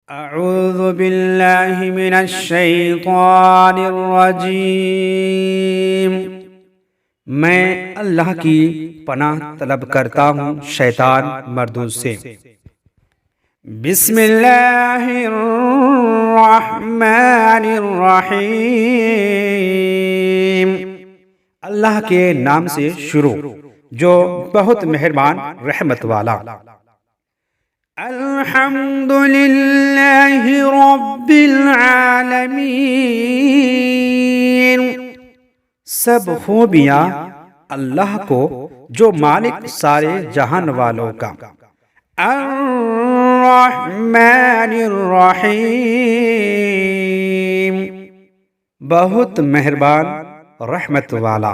اعوذ باللہ من الشیطان الرجیم۔ میں اللہ کی پناہ طلب کرتا ہوں شیطان مردود سے۔ بسم اللہ الرحمن الرحیم۔ اللہ کے نام سے شروع جو بہت مہربان رحمت والا۔ الحمد للہ رب العالمین۔ سب خوبیاں اللہ کو جو مالک سارے جہان والوں کا۔ الرحمن الرحیم، بہت مہربان رحمت والا۔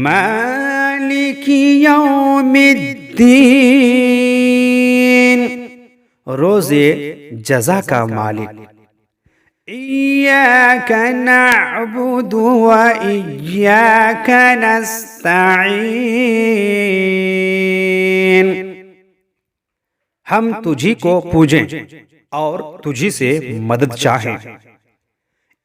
مالک یوم الدین، روز جزا کا مالک۔ ایاک نعبد و ایاک نستعین، ہم تجھی کو پوجیں اور تجھی سے مدد چاہیں۔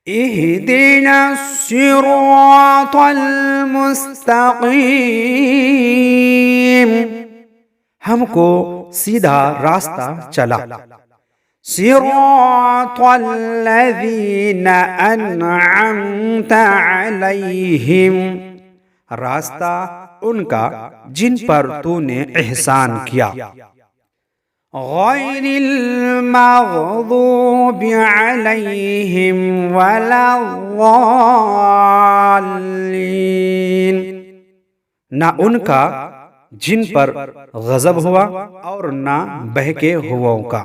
اہدنا الصراط المستقیم، ہم کو سیدھا راستہ چلا۔ صراط الذین انعمت علیہم، راستہ ان کا جن پر تو نے احسان کیا۔ غیر المغضوب علیہم ولا الضالین، نہ ان کا جن پر غضب ہوا اور نہ بہکے ہوا کا۔